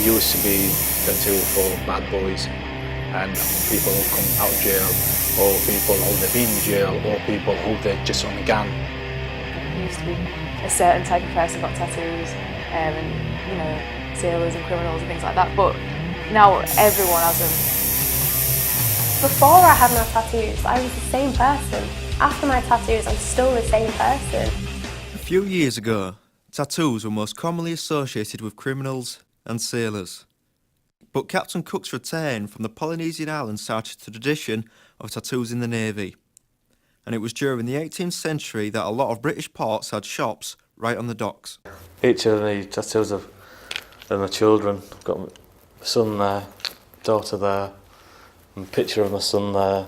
used to be tattooed for bad boys and people who come out of jail, or people who they've been in jail, or people who they're just on a gang. There used to be a certain type of person got tattoos, and you know, sailors and criminals and things like that. But now everyone has them. Before I had my tattoos, I was the same person. After my tattoos, I'm still the same person. A few years ago, tattoos were most commonly associated with criminals and sailors. But Captain Cook's return from the Polynesian islands started the tradition of tattoos in the Navy. And it was during the 18th century that a lot of British ports had shops right on the docks. Each of the tattoos of my children. I've got my son there, daughter there, and a picture of my son there,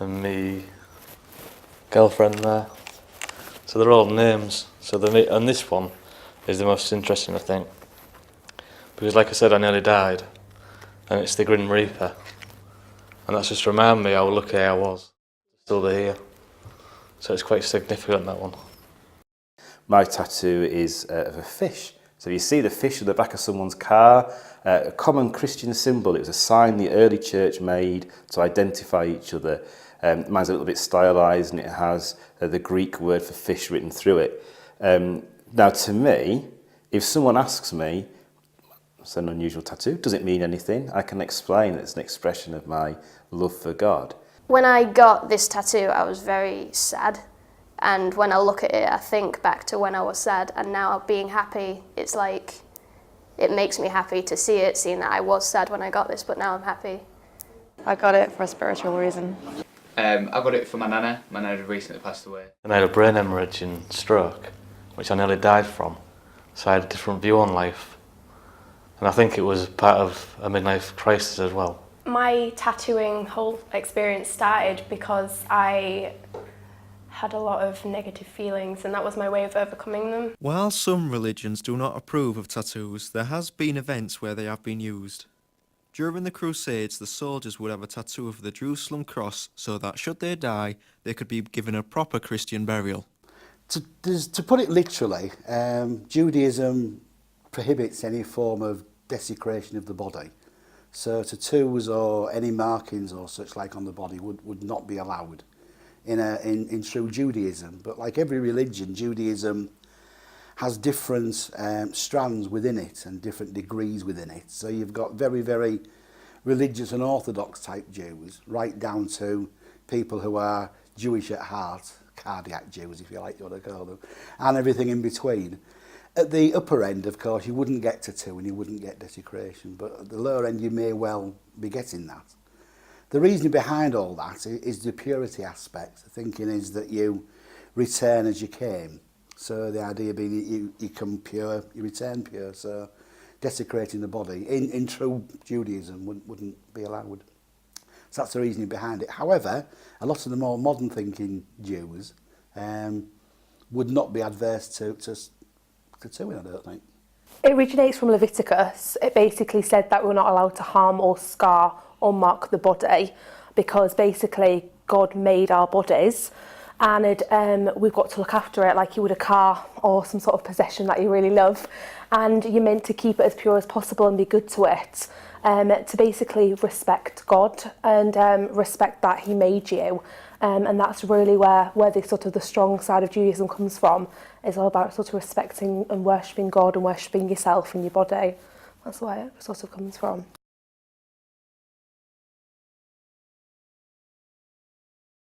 and me girlfriend there. So they're all names. And this one is the most interesting, I think. Because like I said, I nearly died, and it's the Grim Reaper. And that's just to remind me how lucky I was, still here. So it's quite significant, that one. My tattoo is of a fish. So you see the fish at the back of someone's car, a common Christian symbol. It was a sign the early church made to identify each other. Mine's a little bit stylised, and it has the Greek word for fish written through it. Now to me, if someone asks me, it's an unusual tattoo, does it mean anything? I can explain that it's an expression of my love for God. When I got this tattoo, I was very sad. And when I look at it, I think back to when I was sad, and now being happy, it's like, it makes me happy to see it, seeing that I was sad when I got this, but now I'm happy. I got it for a spiritual reason. I got it for my nana. My nana recently passed away. And I had a brain hemorrhage and stroke, which I nearly died from. So I had a different view on life. And I think it was part of a midlife crisis as well. My tattooing whole experience started because I had a lot of negative feelings, and that was my way of overcoming them. While some religions do not approve of tattoos, there has been events where they have been used. During the Crusades, the soldiers would have a tattoo of the Jerusalem cross so that, should they die, they could be given a proper Christian burial. To put it literally, Judaism prohibits any form of desecration of the body. So tattoos or any markings or such like on the body would not be allowed in true Judaism. But like every religion, Judaism has different strands within it and different degrees within it. So you've got very, very religious and orthodox type Jews, right down to people who are Jewish at heart, cardiac Jews if you like you want to call them, and everything in between. At the upper end, of course, you wouldn't get tattoo and you wouldn't get desecration, but at the lower end you may well be getting that. The reason behind all that is the purity aspect. The thinking is that you return as you came. So the idea being you come pure, you return pure. So desecrating the body in true Judaism wouldn't be allowed. So that's the reasoning behind it. However, a lot of the more modern thinking Jews would not be adverse to tattooing, I don't think. It originates from Leviticus. It basically said that we're not allowed to harm or scar or mark the body because basically God made our bodies and we've got to look after it like you would a car or some sort of possession that you really love, and you're meant to keep it as pure as possible and be good to it, to basically respect God and respect that he made you. And that's really where the sort of the strong side of Judaism comes from. It's all about sort of respecting and worshipping God and worshipping yourself and your body. That's where it sort of comes from.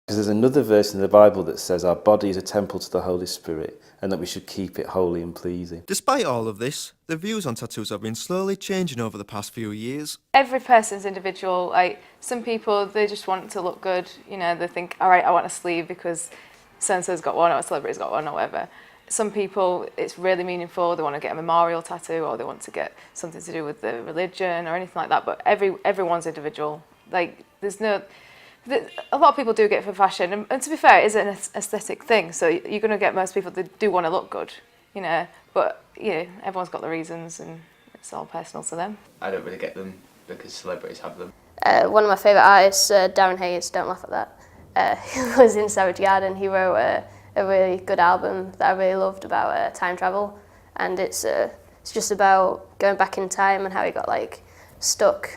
Because there's another verse in the Bible that says our body is a temple to the Holy Spirit and that we should keep it holy and pleasing. Despite all of this, the views on tattoos have been slowly changing over the past few years. Every person's individual. Like some people, they just want to look good. You know, they think, all right, I want a sleeve because so-and-so's got one or a celebrity's got one or whatever. Some people, it's really meaningful. They want to get a memorial tattoo or they want to get something to do with the religion or anything like that. But everyone's individual. Like there's no... A lot of people do get it for fashion, and to be fair, it is an aesthetic thing. So you're going to get most people that do want to look good, you know. But everyone's got the reasons, and it's all personal to them. I don't really get them because celebrities have them. One of my favourite artists, Darren Hayes, don't laugh at that. He was in Savage Garden. He wrote a really good album that I really loved about time travel, and it's It's just about going back in time and how he got like stuck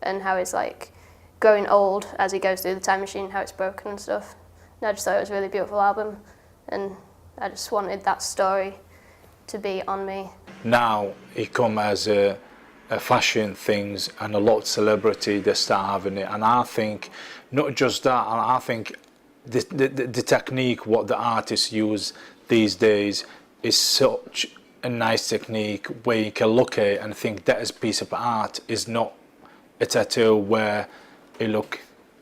and how he's like growing old as he goes through the time machine, how it's broken and stuff. And I just thought it was a really beautiful album, and I just wanted that story to be on me. Now it come as a fashion things, and a lot of celebrity they start having it, and I think not just that, and I think the technique what the artists use these days is such a nice technique where you can look at it and think that is a piece of art, is not a tattoo where you look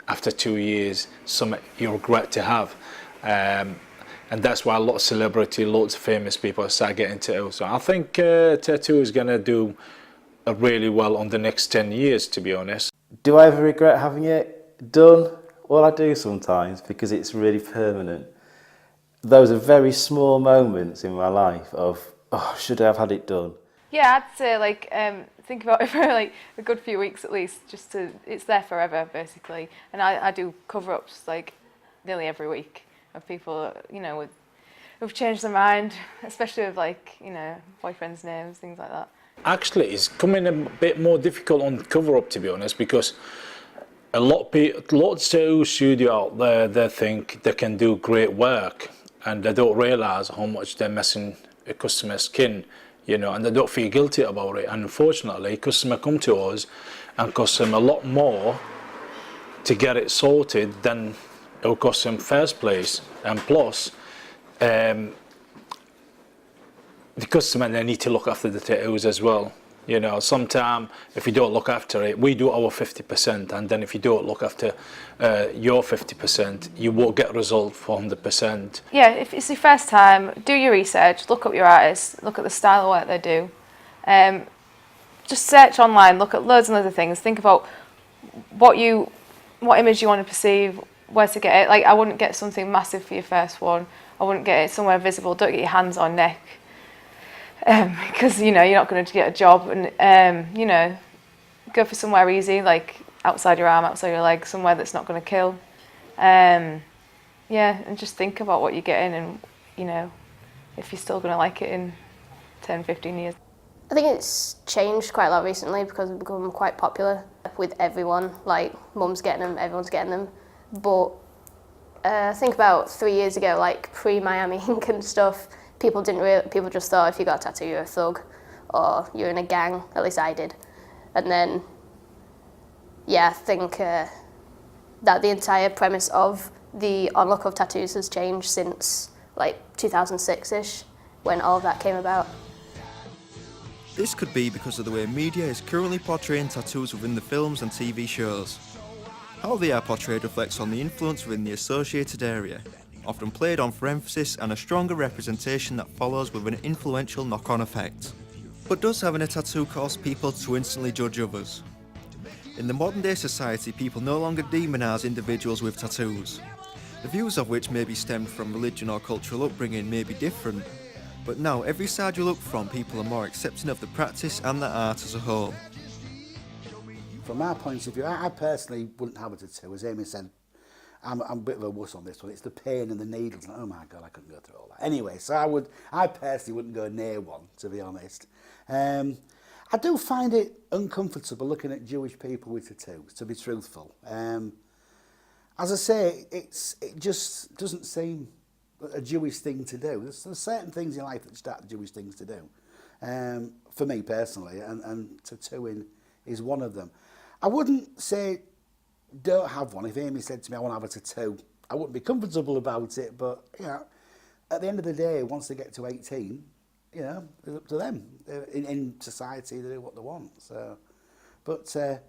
after 2 years something you regret to have. And that's why a lot of celebrity, lots of famous people start getting tattoos. So I think tattoo is going to do really well on the next 10 years, to be honest. Do I ever regret having it done? Well, I do sometimes, because it's really permanent. Those are very small moments in my life of, oh, should I have had it done? Yeah, I'd say like think about it for like a good few weeks at least, just to, it's there forever basically. And I do cover-ups like nearly every week of people, you know, who've changed their mind, especially with like, you know, boyfriends' names, things like that. Actually, it's coming a bit more difficult on cover-up, to be honest, because a lot of tattoo studio out there, they think they can do great work, and they don't realise how much they're messing a customer's skin, you know, and they don't feel guilty about it. And unfortunately, customers come to us and cost them a lot more to get it sorted than it will cost them first place. And plus, the customer, they need to look after the tattoos as well. You know, sometimes if you don't look after it, we do our 50%, and then if you don't look after your 50%, you won't get a result for 100%. Yeah, if it's your first time, do your research, look up your artists, look at the style of work they do. Just search online, look at loads and loads of things. Think about what image you want to perceive, where to get it. Like, I wouldn't get something massive for your first one. I wouldn't get it somewhere visible. Don't get your hands on neck. Because, you know, you're not going to get a job, and, you know, go for somewhere easy, like outside your arm, outside your leg, somewhere that's not going to kill. Yeah, and just think about what you're getting, and, you know, if you're still going to like it in 10, 15 years. I think it's changed quite a lot recently because we've become quite popular with everyone. Like, mum's getting them, everyone's getting them. But I think about 3 years ago, like pre-Miami Ink and stuff, people just thought if you got a tattoo, you're a thug, or you're in a gang. At least I did. And then, yeah, I think that the entire premise of the onlook of tattoos has changed since like 2006-ish, when all of that came about. This could be because of the way media is currently portraying tattoos within the films and TV shows. How they are portrayed reflects on the influence within the associated area, often played on for emphasis and a stronger representation that follows with an influential knock-on effect. But does having a tattoo cause people to instantly judge others? In the modern day society, people no longer demonise individuals with tattoos. The views of which may be stemmed from religion or cultural upbringing may be different, but now every side you look from, people are more accepting of the practice and the art as a whole. From our point of view, I personally wouldn't have a tattoo. As Amy said, I'm a bit of a wuss on this one. It's the pain and the needles. Oh my God, I couldn't go through all that. Anyway, so I personally wouldn't go near one, to be honest. I do find it uncomfortable looking at Jewish people with tattoos, to be truthful. As I say, it just doesn't seem a Jewish thing to do. There's certain things in life that just aren't Jewish things to do. For me personally, and tattooing is one of them. I wouldn't say don't have one. If Amy said to me, I want to have a tattoo, I wouldn't be comfortable about it, but, you know, at the end of the day, once they get to 18, you know, it's up to them. In society, they do what they want. So, but, I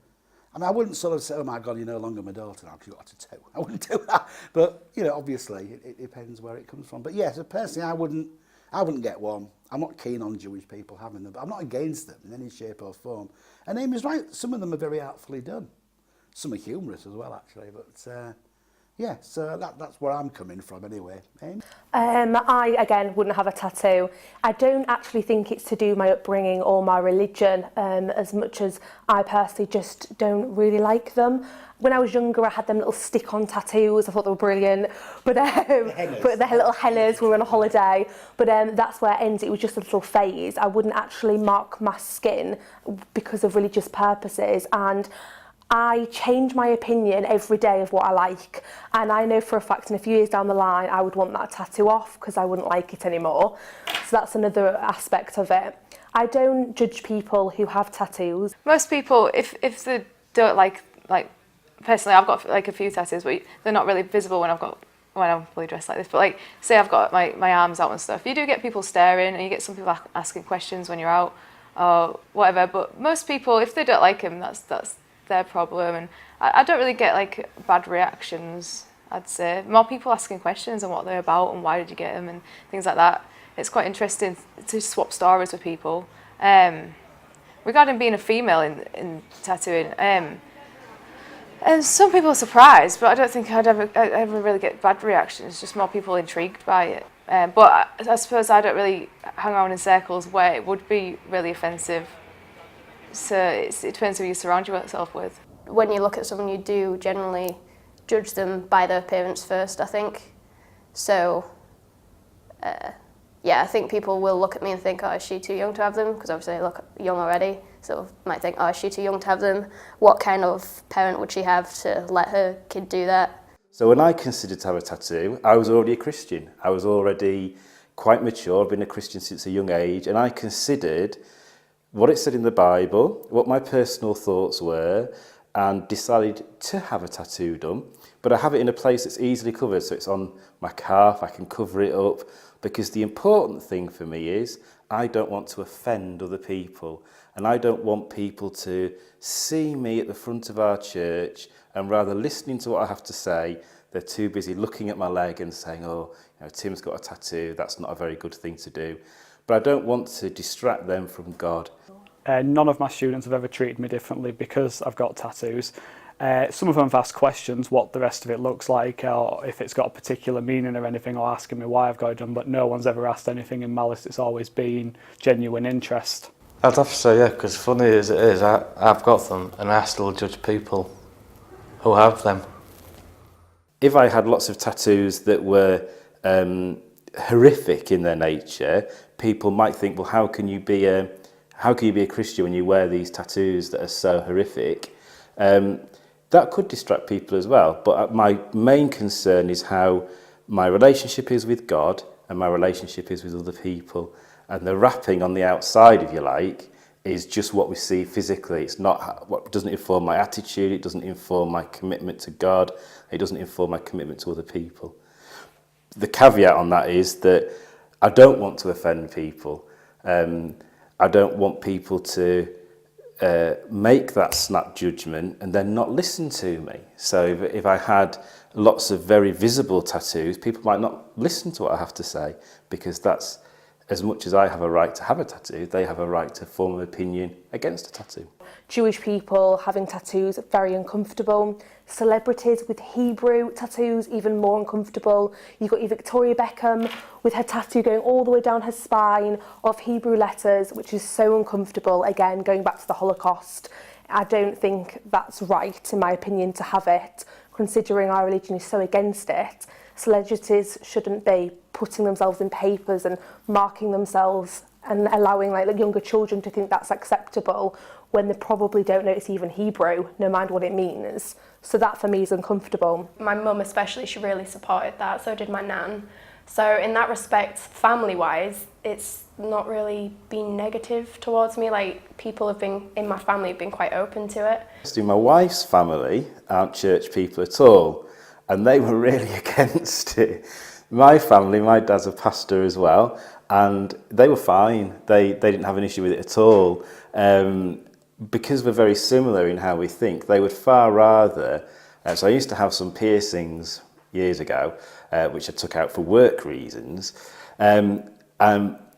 mean, I wouldn't sort of say, oh my God, you're no longer my daughter now because you've got a tattoo. I wouldn't do that. But, you know, obviously, it depends where it comes from. But yeah, so personally, I wouldn't get one. I'm not keen on Jewish people having them, but I'm not against them in any shape or form. And Amy's right, some of them are very artfully done. Some are humorous as well, actually, but Yeah, so that's where I'm coming from anyway. Amy? I, again, wouldn't have a tattoo. I don't actually think it's to do with my upbringing or my religion, as much as I personally just don't really like them. When I was younger, I had them little stick-on tattoos. I thought they were brilliant. But the little hennas, we were on a holiday. But that's where it ends. It was just a little phase. I wouldn't actually mark my skin because of religious purposes. And I change my opinion every day of what I like, and I know for a fact in a few years down the line I would want that tattoo off because I wouldn't like it anymore. So that's another aspect of it. I don't judge people who have tattoos. Most people, if they don't like personally, I've got like a few tattoos, but they're not really visible when I'm fully dressed like this. But like, say I've got my arms out and stuff, you do get people staring, and you get some people asking questions when you're out or whatever. But most people, if they don't like them, that's their problem, and I don't really get like bad reactions. I'd say more people asking questions and what they're about and why did you get them and things like that. It's quite interesting to swap stories with people. Regarding being a female in tattooing, and some people are surprised, but I don't think I'd ever really get bad reactions. Just more people intrigued by it. But I suppose I don't really hang around in circles where it would be really offensive. So it depends who you surround yourself with. When you look at someone, you do generally judge them by their appearance first, I think. So, yeah, I think people will look at me and think, oh, is she too young to have them? Because obviously I look young already. So might think, oh, is she too young to have them? What kind of parent would she have to let her kid do that? So when I considered to have a tattoo, I was already a Christian. I was already quite mature. I've been a Christian since a young age, and I considered what it said in the Bible, what my personal thoughts were, and decided to have a tattoo done. But I have it in a place that's easily covered, so it's on my calf, I can cover it up, because the important thing for me is I don't want to offend other people, and I don't want people to see me at the front of our church and rather listening to what I have to say, they're too busy looking at my leg and saying, oh, you know, Tim's got a tattoo, that's not a very good thing to do. But I don't want to distract them from God. None of my students have ever treated me differently because I've got tattoos. Some of them have asked questions what the rest of it looks like, or if it's got a particular meaning or anything, or asking me why I've got it done, but no one's ever asked anything in malice. It's always been genuine interest. I'd have to say, yeah, because funny as it is, I've got them and I still judge people who have them. If I had lots of tattoos that were horrific in their nature, people might think, well, how can you be a Christian when you wear these tattoos that are so horrific? That could distract people as well. But my main concern is how my relationship is with God and my relationship is with other people. And the wrapping on the outside, if you like, is just what we see physically. It's not what doesn't inform my attitude. It doesn't inform my commitment to God. It doesn't inform my commitment to other people. The caveat on that is that I don't want to offend people. I don't want people to make that snap judgment and then not listen to me. So if I had lots of very visible tattoos, people might not listen to what I have to say, because that's, as much as I have a right to have a tattoo, they have a right to form an opinion against a tattoo. Jewish people having tattoos, very uncomfortable. Celebrities with Hebrew tattoos, even more uncomfortable. You've got your Victoria Beckham with her tattoo going all the way down her spine of Hebrew letters, which is so uncomfortable. Again, going back to the Holocaust, I don't think that's right, in my opinion, to have it, considering our religion is so against it. Celebrities shouldn't be putting themselves in papers and marking themselves and allowing like younger children to think that's acceptable when they probably don't know it's even Hebrew, no mind what it means. So that for me is uncomfortable. My mum especially, she really supported that, so did my nan. So in that respect, family-wise, it's not really been negative towards me. Like, people have been, in my family, have been quite open to it. My wife's family aren't church people at all, and they were really against it. My family, my dad's a pastor as well, and they were fine. They didn't have an issue with it at all. Because we're very similar in how we think, they would far rather... so I used to have some piercings years ago, which I took out for work reasons. And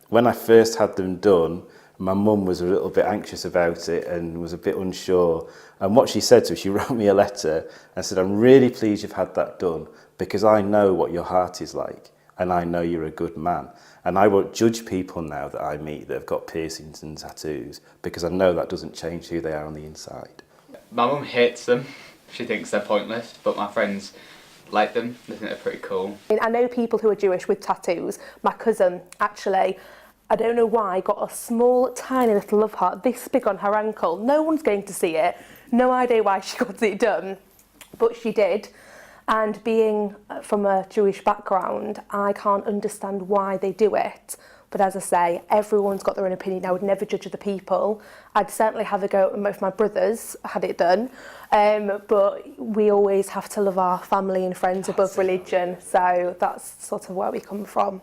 when I first had them done, My mum was a little bit anxious about it and was a bit unsure. And what she said to me, she wrote me a letter and said, I'm really pleased you've had that done because I know what your heart is like and I know you're a good man. And I won't judge people now that I meet that have got piercings and tattoos because I know that doesn't change who they are on the inside. My mum hates them. She thinks they're pointless, but my friends like them. They think they're pretty cool. I know people who are Jewish with tattoos. My cousin, actually, I don't know why, got a small, tiny little love heart this big on her ankle. No one's going to see it. No idea why she got it done, but she did. And being from a Jewish background, I can't understand why they do it. But as I say, everyone's got their own opinion. I would never judge other people. I'd certainly have a go if my brothers had it done. But we always have to love our family and friends above religion. So that's sort of where we come from.